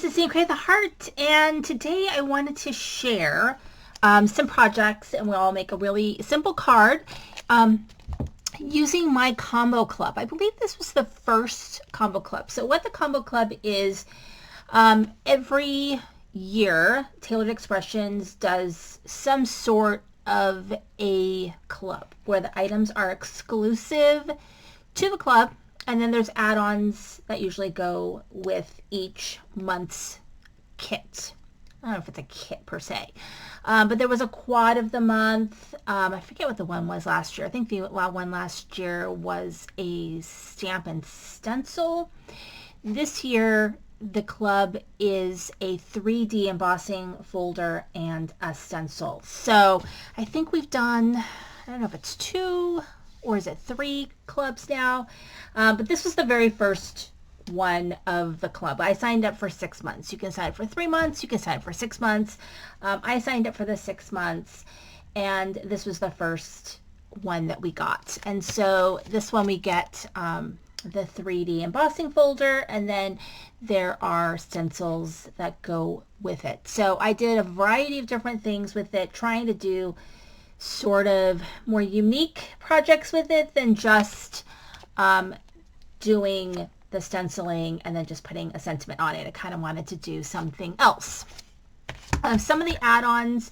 this is Create the Heart, and today I wanted to share some projects, and we'll all make a really simple card using my combo club. I believe this was the first combo club. So what the combo club is, every year Tailored Expressions does some sort of a club where the items are exclusive to the club, and then there's add-ons that usually go with each month's kit. I don't know if it's a kit per se, but there was a quad of the month. I forget what the one was last year. I think the one last year was a stamp and stencil. This year the club is a 3D embossing folder and a stencil. So I think we've done, I don't know if it's 2 or is it 3 clubs now, but this was the very first one of the club. I signed up for 6 months. You can sign up for 3 months, you can sign up for 6 months. I signed up for the 6 months, and this was the first one that we got. And so this one we get the 3D embossing folder, and then there are stencils that go with it. So I did a variety of different things with it, trying to do sort of more unique projects with it than just doing the stenciling and then just putting a sentiment on it. I kind of wanted to do something else. Some of the add-ons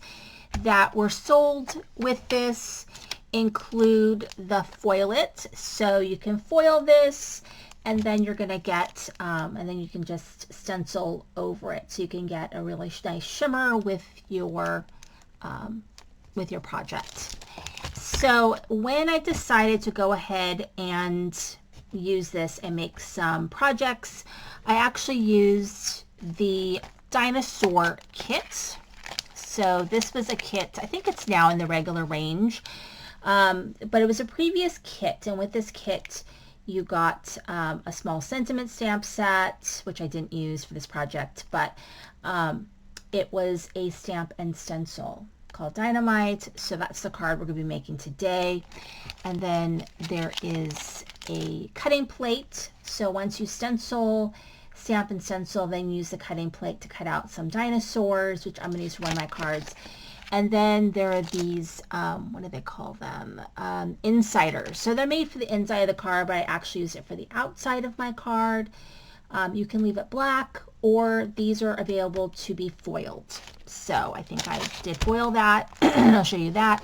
that were sold with this include the foil it. So you can foil this, and then you're going to get, and then you can just stencil over it. So you can get a really nice shimmer with your project. So when I decided to go ahead and use this and make some projects, I actually used the dinosaur kit. So this was a kit, I think it's now in the regular range, but it was a previous kit, and with this kit you got a small sentiment stamp set, which I didn't use for this project, but it was a stamp and stencil called Dynamite. So that's the card we're going to be making today. And then there is a cutting plate. So once you stencil, stamp and stencil, then use the cutting plate to cut out some dinosaurs, which I'm going to use for one of my cards. And then there are these, what do they call them? Insiders. So they're made for the inside of the card, but I actually use it for the outside of my card. You can leave it black, or these are available to be foiled. So I think I did foil that. I'll show you that.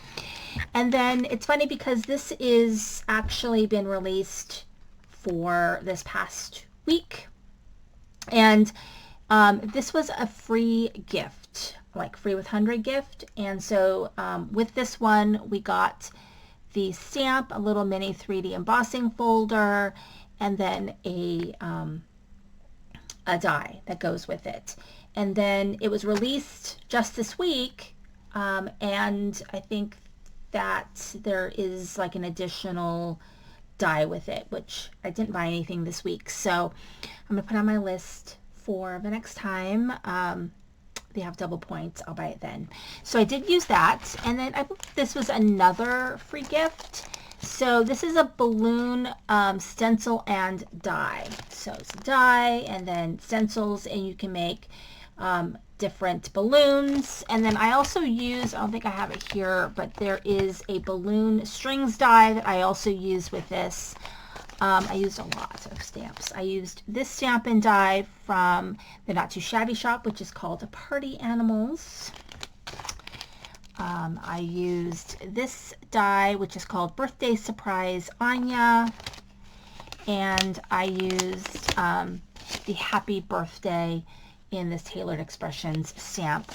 And then it's funny because this is actually been released for this past week. And this was a free gift, like free with 100 gift. And so with this one, we got the stamp, a little mini 3D embossing folder, and then a die that goes with it. And then it was released just this week, and I think that there is like an additional die with it, which I didn't buy anything this week, so I'm gonna put on my list for the next time they have double points. I'll buy it then. So I did use that, and then I believe this was another free gift. So this is a balloon stencil and die. So it's a die and then stencils, and you can make different balloons. And then I also use, I don't think I have it here, but there is a balloon strings die that I also use with this. I used a lot of stamps. I used this stamp and die from the Not Too Shabby shop, which is called Party Animals. I used this die, which is called Birthday Surprise Anya, and I used the Happy Birthday in this Tailored Expressions stamp,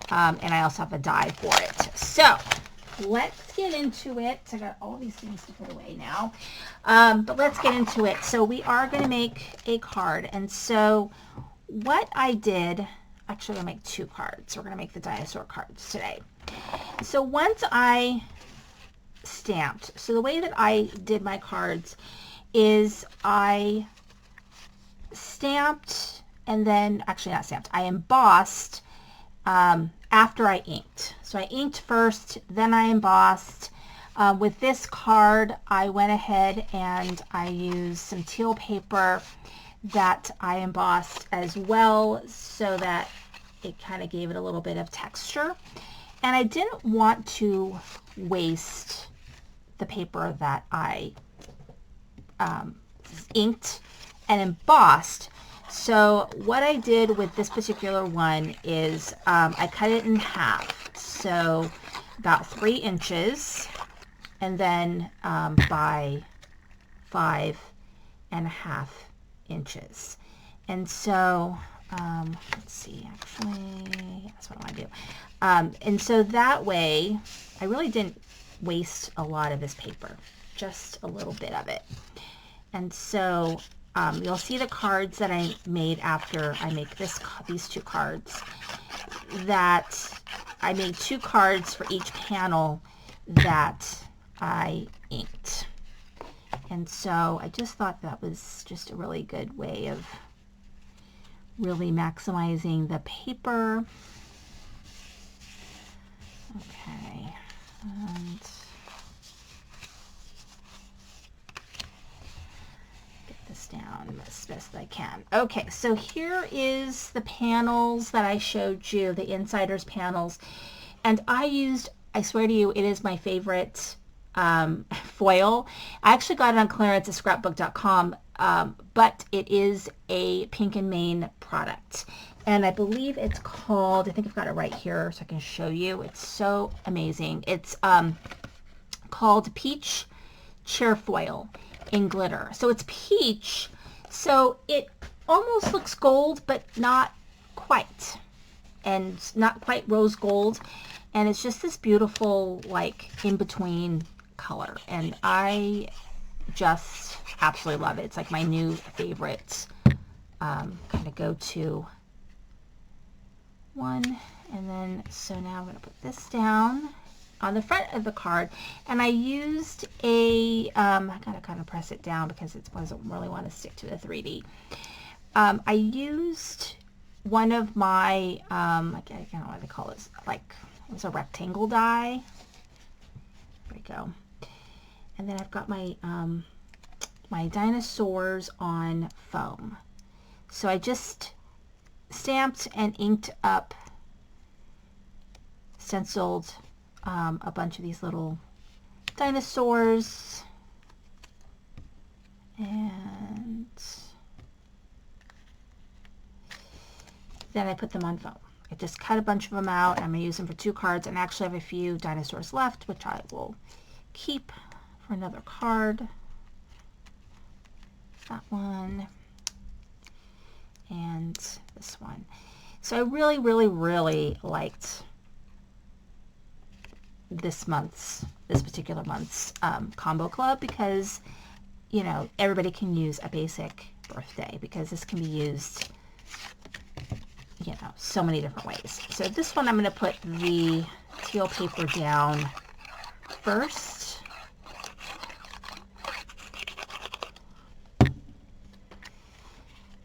and I also have a die for it. So let's get into it. I got all these things to put away now, but let's get into it. So we are going to make a card, and so what I did, actually I'm going to make 2 cards. We're going to make the dinosaur cards today. So once I stamped, so the way that I did my cards is I stamped, and then, actually not stamped, I embossed after I inked. So I inked first, then I embossed. With this card, I went ahead and I used some teal paper that I embossed as well, so that it kind of gave it a little bit of texture. And I didn't want to waste the paper that I inked and embossed. So what I did with this particular one is I cut it in half. So about 3 inches, and then by 5.5 inches. And so, let's see, actually, that's what I want to do. And so that way, I really didn't waste a lot of this paper, just a little bit of it. And so you'll see the cards that I made after I make these 2 cards, that I made 2 cards for each panel that I inked. And so I just thought that was just a really good way of really maximizing the paper. Okay, and get this down as best I can. Okay, so here is the panels that I showed you, the insiders panels. And I swear to you, it is my favorite foil. I actually got it on clearance at scrapbook.com, but it is a Pink and Main product. And I believe it's called, I think I've got it right here so I can show you. It's so amazing. It's called Peach Chairfoil in glitter. So it's peach, so it almost looks gold, but not quite. And not quite rose gold. And it's just this beautiful, like, in-between color. And I just absolutely love it. It's like my new favorite kind of go-to one. And then, so now I'm going to put this down on the front of the card. And I used a, I gotta kind of press it down because it doesn't really want to stick to the 3D. I used one of my, I don't know what they call this, like, it's a rectangle die. There we go. And then I've got my my dinosaurs on foam. So I just stamped and inked up, stenciled a bunch of these little dinosaurs, and then I put them on foam. I just cut a bunch of them out. I'm going to use them for 2 cards, and actually I have a few dinosaurs left, which I will keep for another card. That one. And this one. So I really, really, really liked this particular month's combo club, because, you know, everybody can use a basic birthday, because this can be used, you know, so many different ways. So this one I'm going to put the teal paper down first.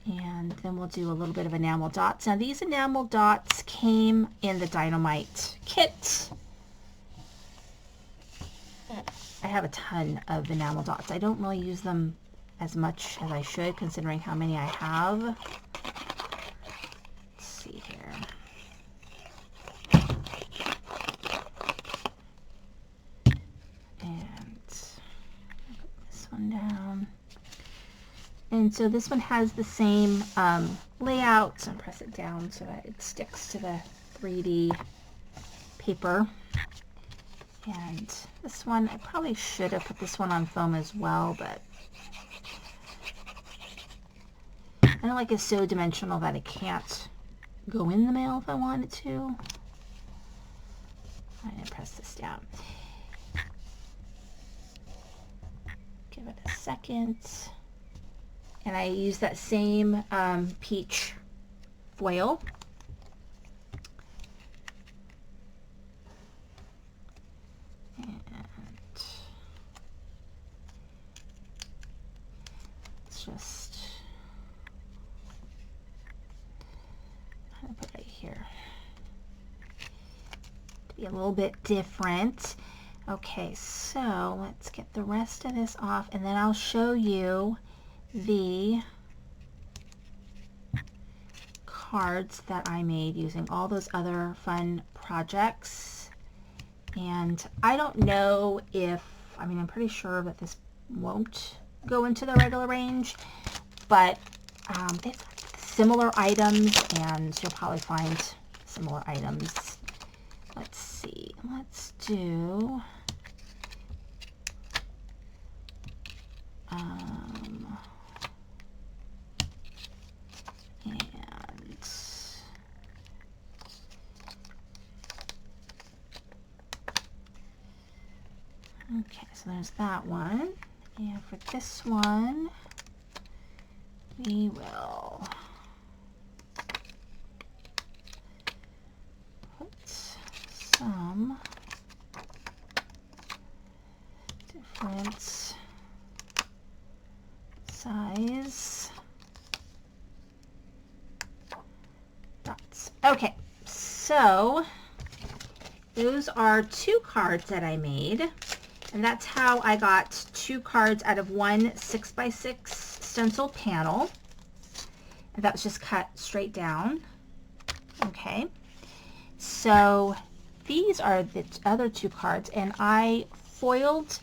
And then we'll do a little bit of enamel dots. Now these enamel dots came in the Dynamite kit. I have a ton of enamel dots. I don't really use them as much as I should, considering how many I have. Let's see here. And put this one down. And so this one has the same layout, so I'll press it down so that it sticks to the 3D paper. And this one, I probably should have put this one on foam as well, but I don't like it's so dimensional that it can't go in the mail if I wanted to. I'm going to press this down. Give it a second. And I use that same peach foil. And it's just, I'm going to put right here to be a little bit different. Okay, so let's get the rest of this off, and then I'll show you the cards that I made using all those other fun projects. And I don't know if, I mean, I'm pretty sure that this won't go into the regular range, but they've got similar items, and you'll probably find similar items. Let's see. Let's do and okay, so there's that one. And for this one, we will put some different size dots. Okay, so those are 2 cards that I made, and that's how I got 2 cards out of one 6x6 stenciled panel. And that was just cut straight down. Okay, so these are the other 2 cards, and I foiled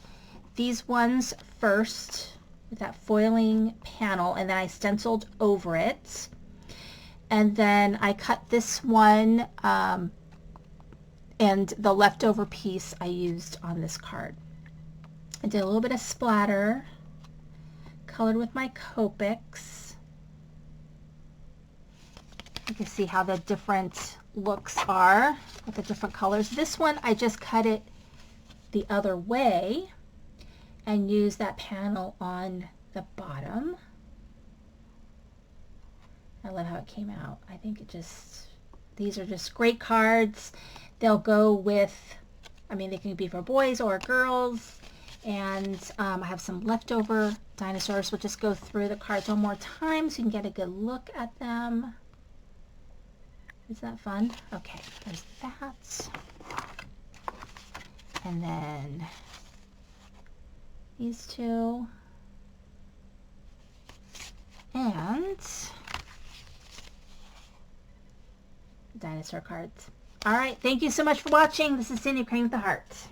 these ones first with that foiling panel, and then I stenciled over it, and then I cut this one and the leftover piece I used on this card. I did a little bit of splatter, colored with my Copics. You can see how the different looks are with the different colors. This one I just cut it the other way and use that panel on the bottom. I love how it came out. I think it just, these are just great cards. They'll go with, I mean, they can be for boys or girls. And I have some leftover dinosaurs. We'll just go through the cards one more time so you can get a good look at them. Isn't that fun? Okay, there's that. And then these 2. And dinosaur cards. All right, thank you so much for watching. This is Cindy Crane with the Heart.